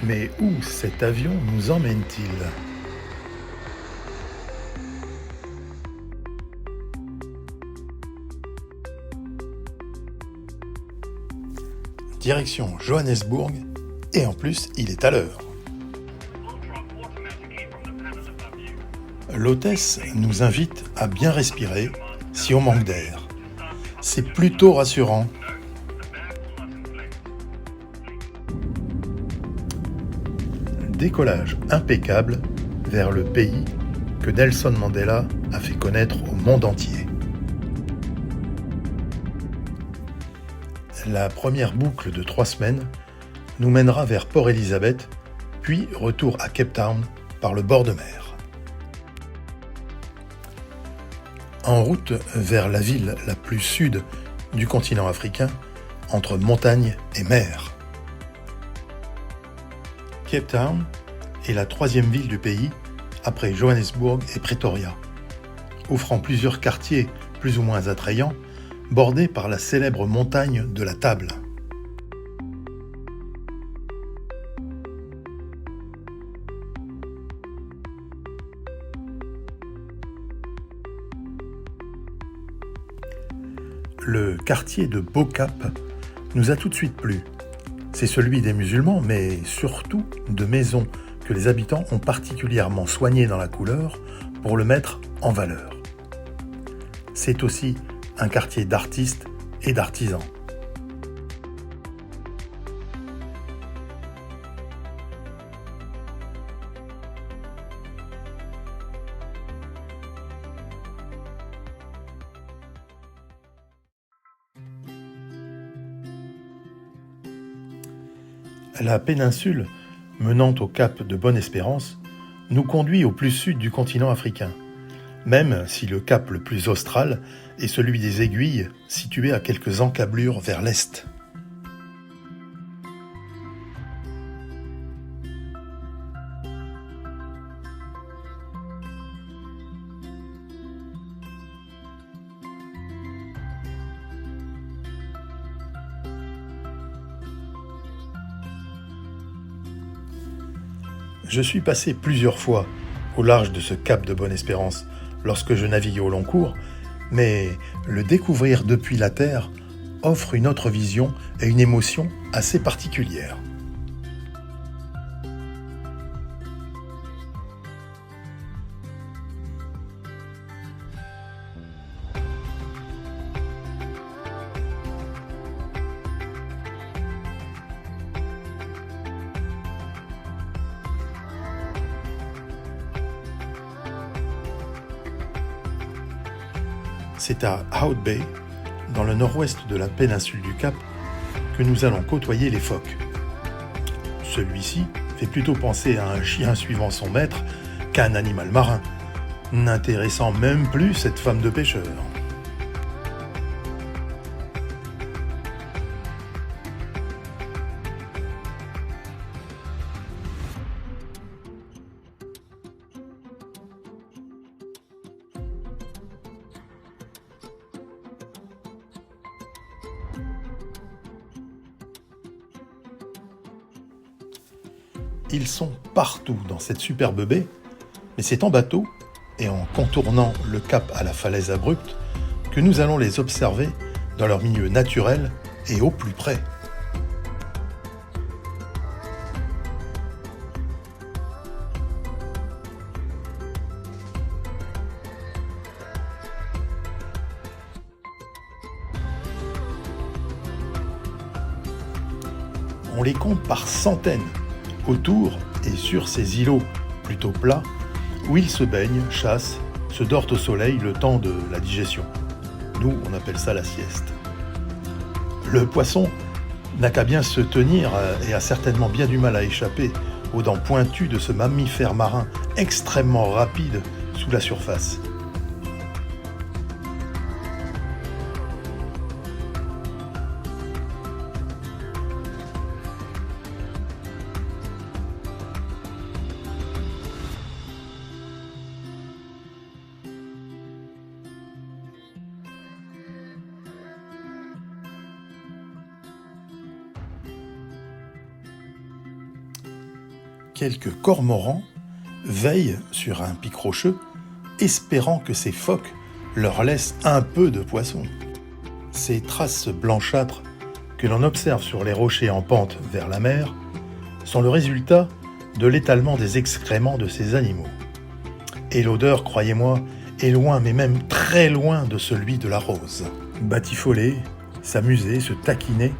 Mais où cet avion nous emmène-t-il? Direction Johannesburg, et en plus, il est à l'heure. L'hôtesse nous invite à bien respirer si on manque d'air. C'est plutôt rassurant. Décollage impeccable vers le pays que Nelson Mandela a fait connaître au monde entier. La première boucle de 3 semaines nous mènera vers Port Elizabeth, puis retour à Cape Town par le bord de mer. En route vers la ville la plus sud du continent africain, entre montagne et mer. Cape Town est la 3e ville du pays, après Johannesburg et Pretoria, offrant plusieurs quartiers plus ou moins attrayants, bordés par la célèbre montagne de la Table. Le quartier de Bo-Kaap nous a tout de suite plu. C'est celui des musulmans, mais surtout de maisons que les habitants ont particulièrement soignées dans la couleur pour le mettre en valeur. C'est aussi un quartier d'artistes et d'artisans. La péninsule, menant au cap de Bonne-Espérance, nous conduit au plus sud du continent africain, même si le cap le plus austral est celui des Aiguilles, situé à quelques encablures vers l'est. Je suis passé plusieurs fois au large de ce cap de Bonne-Espérance lorsque je naviguais au long cours, mais le découvrir depuis la terre offre une autre vision et une émotion assez particulière. C'est à Hout Bay, dans le nord-ouest de la péninsule du Cap, que nous allons côtoyer les phoques. Celui-ci fait plutôt penser à un chien suivant son maître qu'à un animal marin, n'intéressant même plus cette femme de pêcheur. Ils sont partout dans cette superbe baie, mais c'est en bateau et en contournant le cap à la falaise abrupte que nous allons les observer dans leur milieu naturel et au plus près. On les compte par centaines, autour et sur ces îlots plutôt plats, où ils se baignent, chassent, se dorent au soleil le temps de la digestion. Nous, on appelle ça la sieste. Le poisson n'a qu'à bien se tenir et a certainement bien du mal à échapper aux dents pointues de ce mammifère marin extrêmement rapide sous la surface. quelques cormorans veillent sur un pic rocheux, espérant que ces phoques leur laissent un peu de poisson. Ces traces blanchâtres que l'on observe sur les rochers en pente vers la mer sont le résultat de l'étalement des excréments de ces animaux. Et l'odeur, croyez-moi, est loin, mais même très loin de celui de la rose. Batifoler, s'amuser, se taquiner,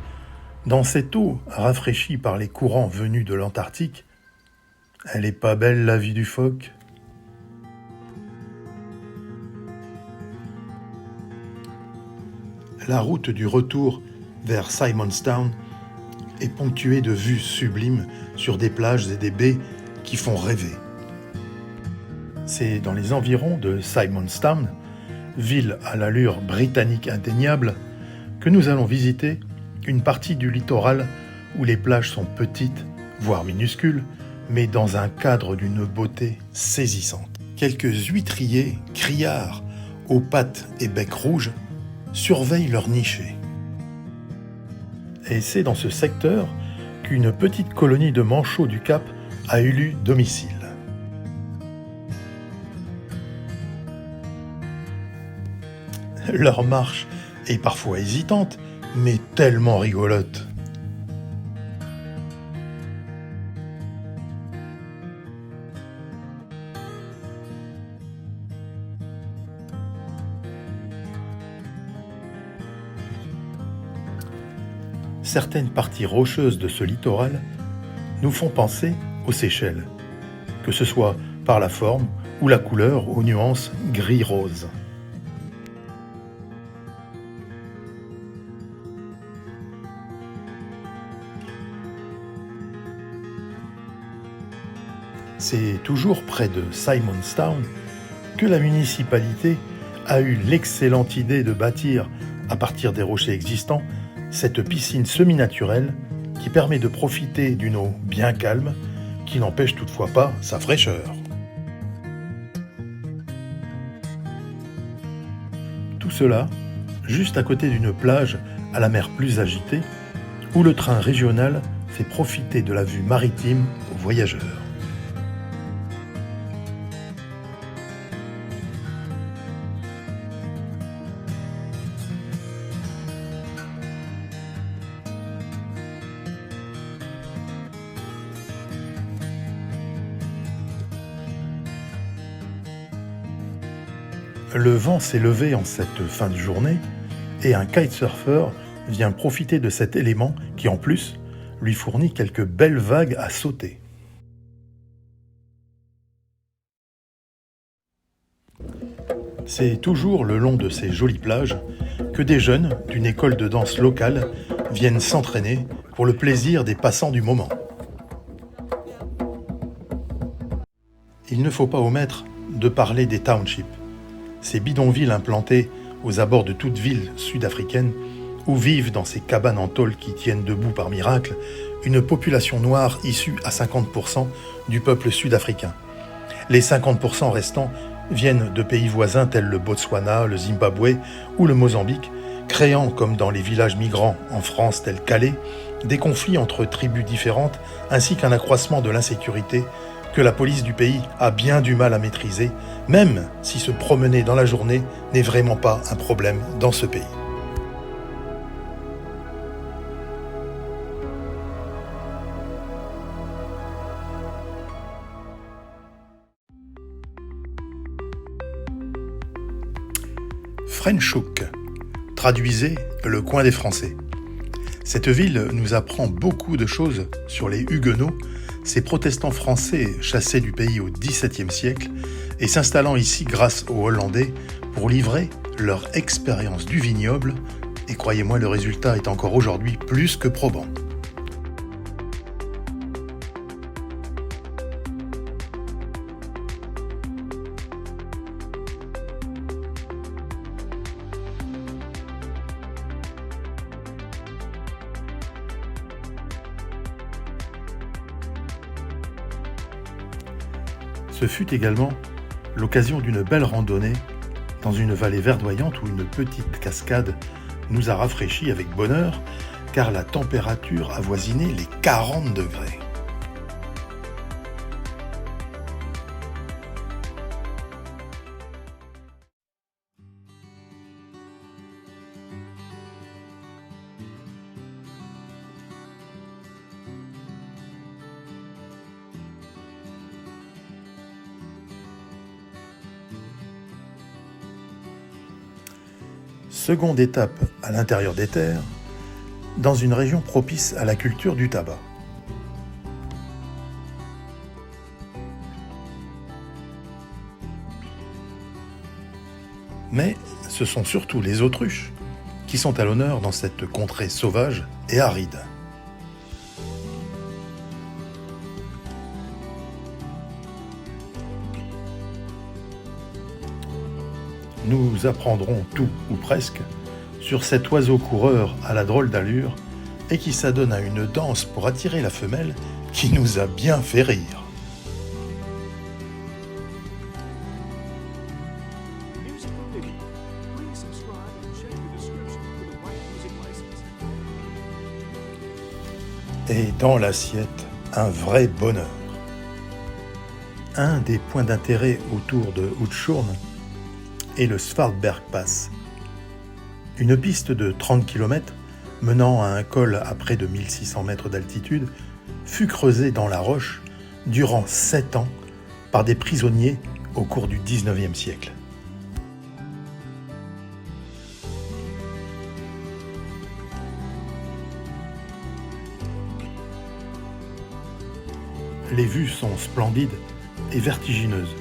dans cette eau rafraîchie par les courants venus de l'Antarctique, elle est pas belle la vie du phoque. La route du retour vers Simonstown est ponctuée de vues sublimes sur des plages et des baies qui font rêver. C'est dans les environs de Simonstown, ville à l'allure britannique indéniable, que nous allons visiter une partie du littoral où les plages sont petites, voire minuscules, mais dans un cadre d'une beauté saisissante. Quelques huîtriers, criards, aux pattes et becs rouges, surveillent leurs nichés. Et c'est dans ce secteur qu'une petite colonie de manchots du Cap a élu domicile. Leur marche est parfois hésitante, mais tellement rigolote. Certaines parties rocheuses de ce littoral nous font penser aux Seychelles, que ce soit par la forme ou la couleur aux nuances gris-rose. C'est toujours près de Simonstown que la municipalité a eu l'excellente idée de bâtir, à partir des rochers existants, cette piscine semi-naturelle qui permet de profiter d'une eau bien calme, qui n'empêche toutefois pas sa fraîcheur. Tout cela, juste à côté d'une plage à la mer plus agitée, où le train régional fait profiter de la vue maritime aux voyageurs. Le vent s'est levé en cette fin de journée et un kitesurfer vient profiter de cet élément qui, en plus, lui fournit quelques belles vagues à sauter. C'est toujours le long de ces jolies plages que des jeunes d'une école de danse locale viennent s'entraîner pour le plaisir des passants du moment. Il ne faut pas omettre de parler des townships, ces bidonvilles implantés aux abords de toute ville sud-africaine où vivent dans ces cabanes en tôle qui tiennent debout par miracle une population noire issue à 50% du peuple sud-africain. Les 50% restants viennent de pays voisins tels le Botswana, le Zimbabwe ou le Mozambique, créant, comme dans les villages migrants en France tels Calais, des conflits entre tribus différentes ainsi qu'un accroissement de l'insécurité que la police du pays a bien du mal à maîtriser, même si se promener dans la journée n'est vraiment pas un problème dans ce pays. Franschhoek, traduisez le coin des Français. Cette ville nous apprend beaucoup de choses sur les Huguenots, ces protestants français chassés du pays au XVIIe siècle et s'installant ici grâce aux Hollandais pour livrer leur expérience du vignoble, et croyez-moi, le résultat est encore aujourd'hui plus que probant. Ce fut également l'occasion d'une belle randonnée dans une vallée verdoyante où une petite cascade nous a rafraîchis avec bonheur car la température avoisinait les 40 degrés. Seconde étape à l'intérieur des terres, dans une région propice à la culture du tabac. Mais ce sont surtout les autruches qui sont à l'honneur dans cette contrée sauvage et aride. Nous apprendrons tout, ou presque, sur cet oiseau coureur à la drôle d'allure et qui s'adonne à une danse pour attirer la femelle qui nous a bien fait rire. Et dans l'assiette, un vrai bonheur. Un des points d'intérêt autour de Outschurn est le Svalbergpass, une piste de 30 km menant à un col à près de 1600 mètres d'altitude fut creusée dans la roche durant 7 ans par des prisonniers au cours du XIXe siècle. Les vues sont splendides et vertigineuses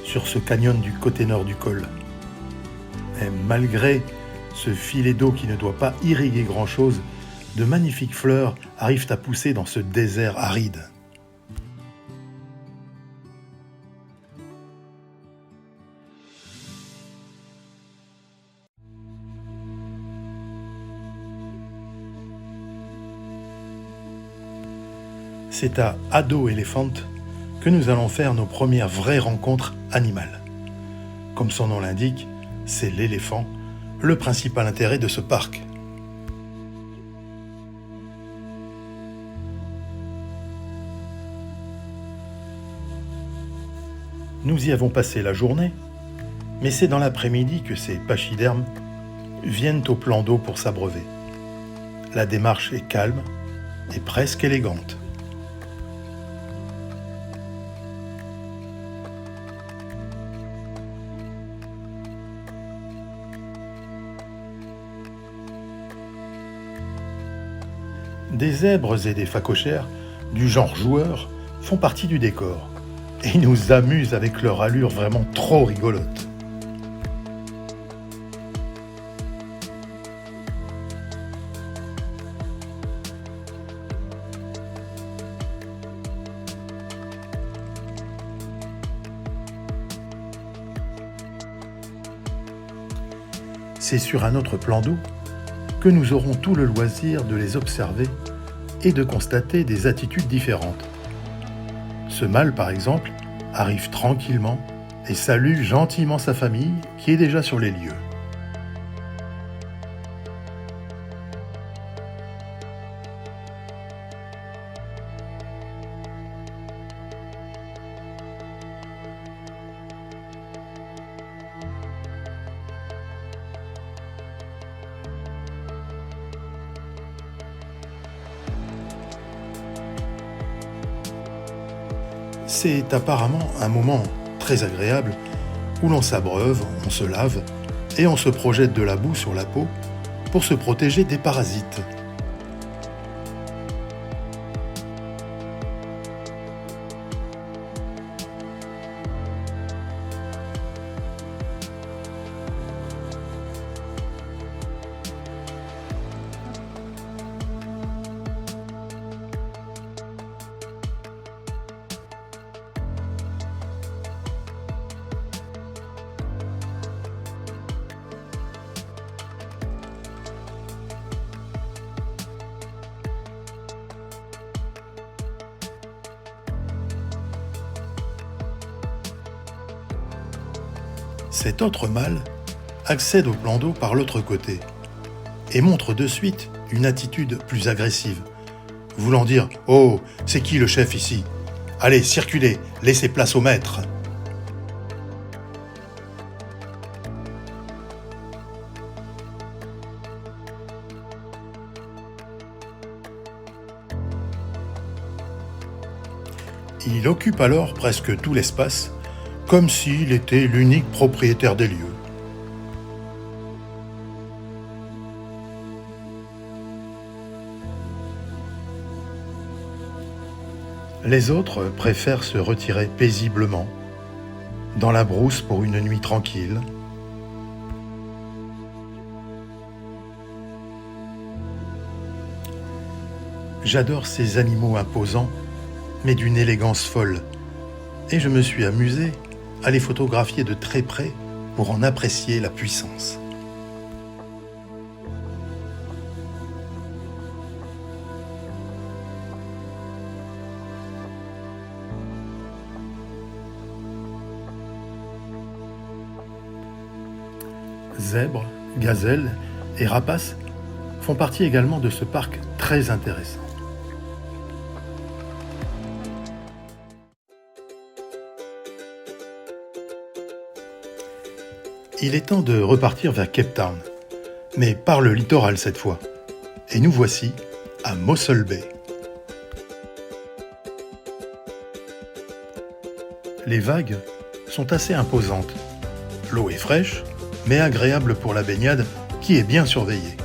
sur ce canyon du côté nord du col. Et malgré ce filet d'eau qui ne doit pas irriguer grand-chose, de magnifiques fleurs arrivent à pousser dans ce désert aride. C'est à Ado Elephant que nous allons faire nos premières vraies rencontres animales. Comme son nom l'indique, c'est l'éléphant, le principal intérêt de ce parc. Nous y avons passé la journée, mais c'est dans l'après-midi que ces pachydermes viennent au plan d'eau pour s'abreuver. La démarche est calme et presque élégante. Des zèbres et des phacochères, du genre joueurs, font partie du décor et nous amusent avec leur allure vraiment trop rigolote. C'est sur un autre plan d'eau que nous aurons tout le loisir de les observer et de constater des attitudes différentes. Ce mâle, par exemple, arrive tranquillement et salue gentiment sa famille qui est déjà sur les lieux. C'est apparemment un moment très agréable où l'on s'abreuve, on se lave et on se projette de la boue sur la peau pour se protéger des parasites. Cet autre mâle accède au plan d'eau par l'autre côté et montre de suite une attitude plus agressive, voulant dire « Oh, c'est qui le chef ici? Allez, circulez, laissez place au maître !» Il occupe alors presque tout l'espace, comme s'il était l'unique propriétaire des lieux. Les autres préfèrent se retirer paisiblement, dans la brousse pour une nuit tranquille. J'adore ces animaux imposants, mais d'une élégance folle, et je me suis amusé à les photographier de très près pour en apprécier la puissance. Zèbres, gazelles et rapaces font partie également de ce parc très intéressant. Il est temps de repartir vers Cape Town, mais par le littoral cette fois. Et nous voici à Mossel Bay. Les vagues sont assez imposantes. L'eau est fraîche, mais agréable pour la baignade qui est bien surveillée.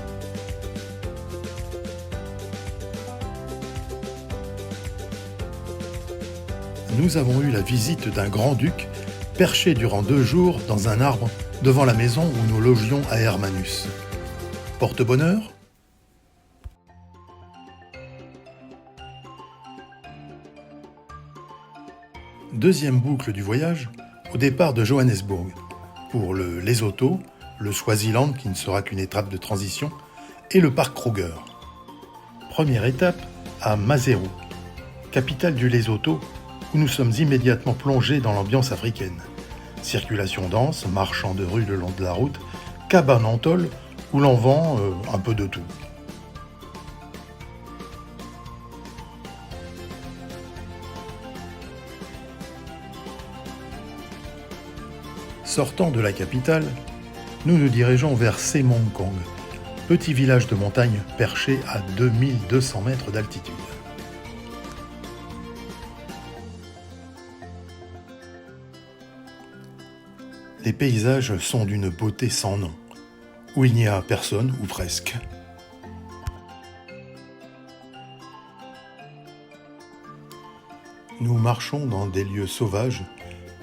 Nous avons eu la visite d'un grand-duc perché durant 2 jours dans un arbre devant la maison où nous logions à Hermanus. Porte-bonheur ? Deuxième boucle du voyage, au départ de Johannesburg, pour le Lesotho, le Swaziland qui ne sera qu'une étape de transition, et le parc Kruger. Première étape à Maseru, capitale du Lesotho, où nous sommes immédiatement plongés dans l'ambiance africaine. Circulation dense, marchand de rue le long de la route, cabane en tôle où l'on vend un peu de tout. Sortant de la capitale, nous nous dirigeons vers Semongkong, petit village de montagne perché à 2200 mètres d'altitude. Les paysages sont d'une beauté sans nom, où il n'y a personne ou presque. Nous marchons dans des lieux sauvages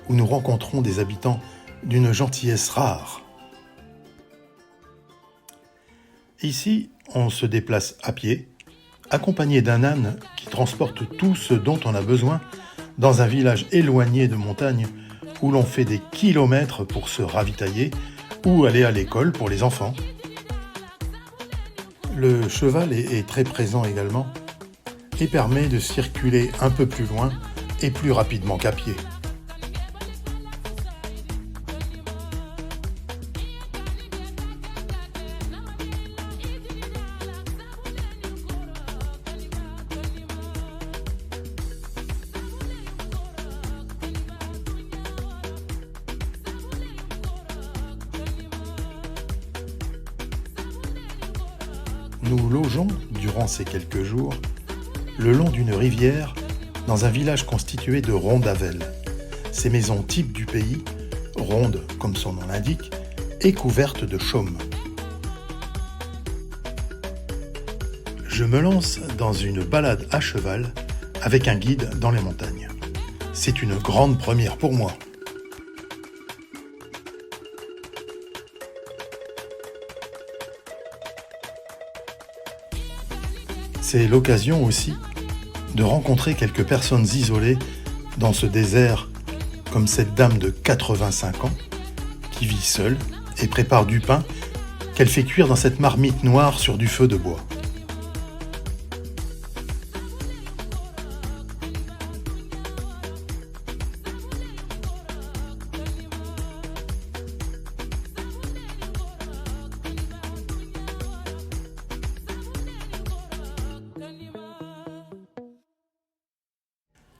où nous rencontrons des habitants d'une gentillesse rare. Ici, on se déplace à pied, accompagné d'un âne qui transporte tout ce dont on a besoin dans un village éloigné de montagne où l'on fait des kilomètres pour se ravitailler ou aller à l'école pour les enfants. Le cheval est très présent également et permet de circuler un peu plus loin et plus rapidement qu'à pied. Nous logeons, durant ces quelques jours, le long d'une rivière dans un village constitué de rondavelles. Ces maisons types du pays, rondes comme son nom l'indique, et couvertes de chaume. Je me lance dans une balade à cheval avec un guide dans les montagnes. C'est une grande première pour moi. C'est l'occasion aussi de rencontrer quelques personnes isolées dans ce désert, comme cette dame de 85 ans qui vit seule et prépare du pain qu'elle fait cuire dans cette marmite noire sur du feu de bois.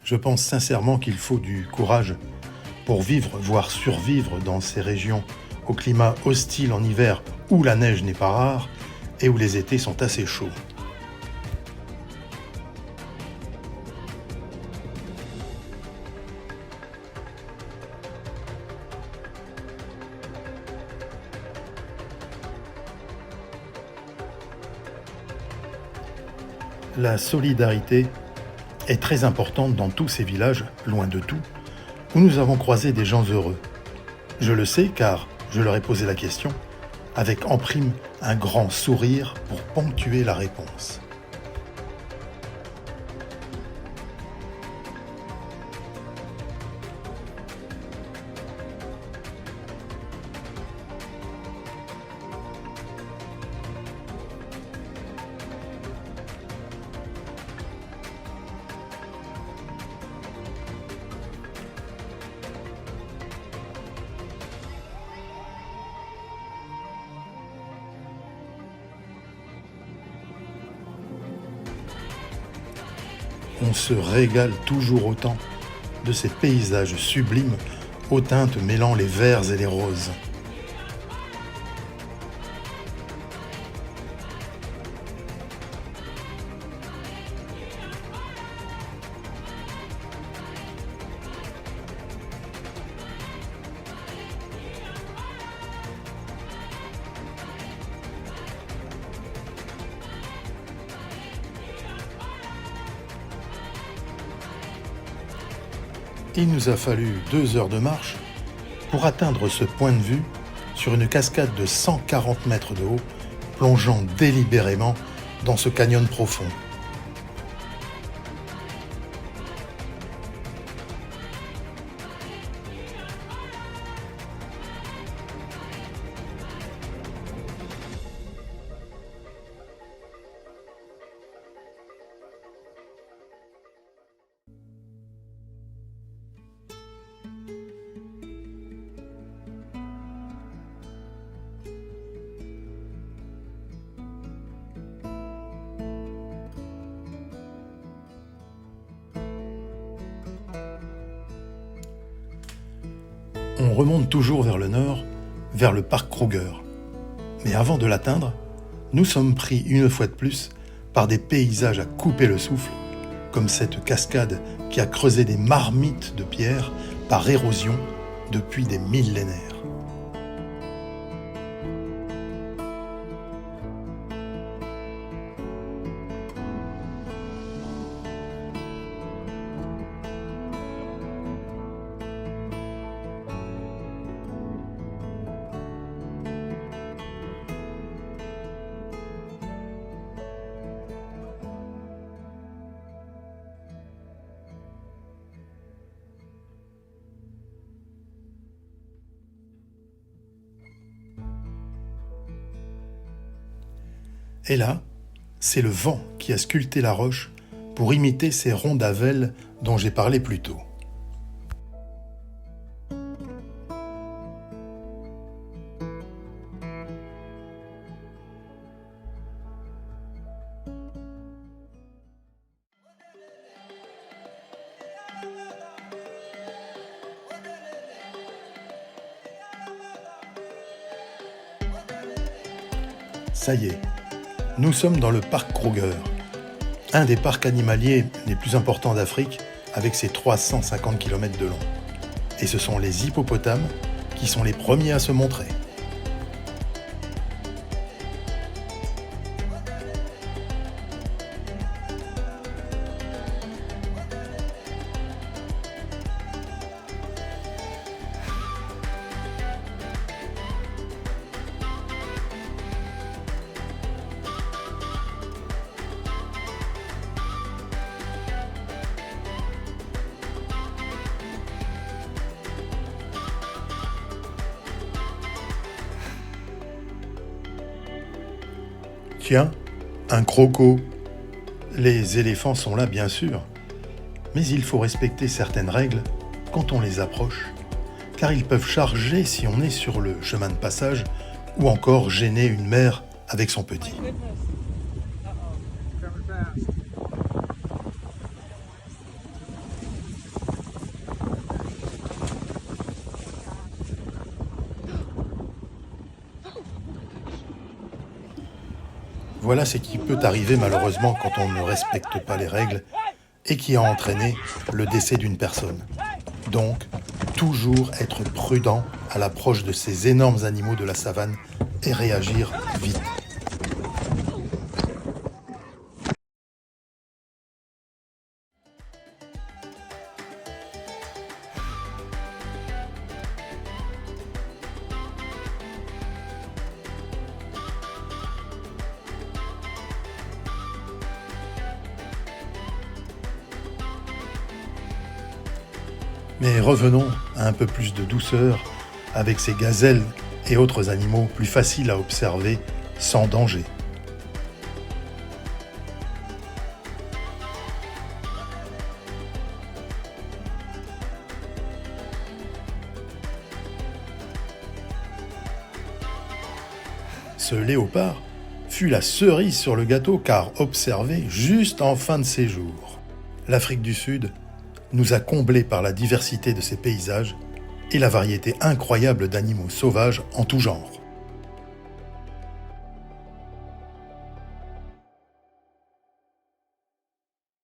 Je pense sincèrement qu'il faut du courage pour vivre, voire survivre dans ces régions au climat hostile en hiver où la neige n'est pas rare et où les étés sont assez chauds. La solidarité est très importante dans tous ces villages, loin de tout, où nous avons croisé des gens heureux. Je le sais car je leur ai posé la question, avec en prime un grand sourire pour ponctuer la réponse. On se régale toujours autant de ces paysages sublimes aux teintes mêlant les verts et les roses. Il nous a fallu 2 heures de marche pour atteindre ce point de vue sur une cascade de 140 mètres de haut, plongeant délibérément dans ce canyon profond. On remonte toujours vers le nord, vers le parc Kruger. Mais avant de l'atteindre, nous sommes pris une fois de plus par des paysages à couper le souffle, comme cette cascade qui a creusé des marmites de pierre par érosion depuis des millénaires. Et là, c'est le vent qui a sculpté la roche pour imiter ces ronds d'Avel dont j'ai parlé plus tôt. Ça y est, nous sommes dans le parc Kruger, un des parcs animaliers les plus importants d'Afrique avec ses 350 km de long. Et ce sont les hippopotames qui sont les premiers à se montrer. Tiens, un croco. Les éléphants sont là bien sûr, mais il faut respecter certaines règles quand on les approche, car ils peuvent charger si on est sur le chemin de passage ou encore gêner une mère avec son petit. Voilà ce qui peut arriver malheureusement quand on ne respecte pas les règles et qui a entraîné le décès d'une personne. Donc, toujours être prudent à l'approche de ces énormes animaux de la savane et réagir vite. Mais revenons à un peu plus de douceur avec ces gazelles et autres animaux plus faciles à observer sans danger. Ce léopard fut la cerise sur le gâteau car observé juste en fin de séjour. L'Afrique du Sud nous a comblés par la diversité de ses paysages et la variété incroyable d'animaux sauvages en tout genre.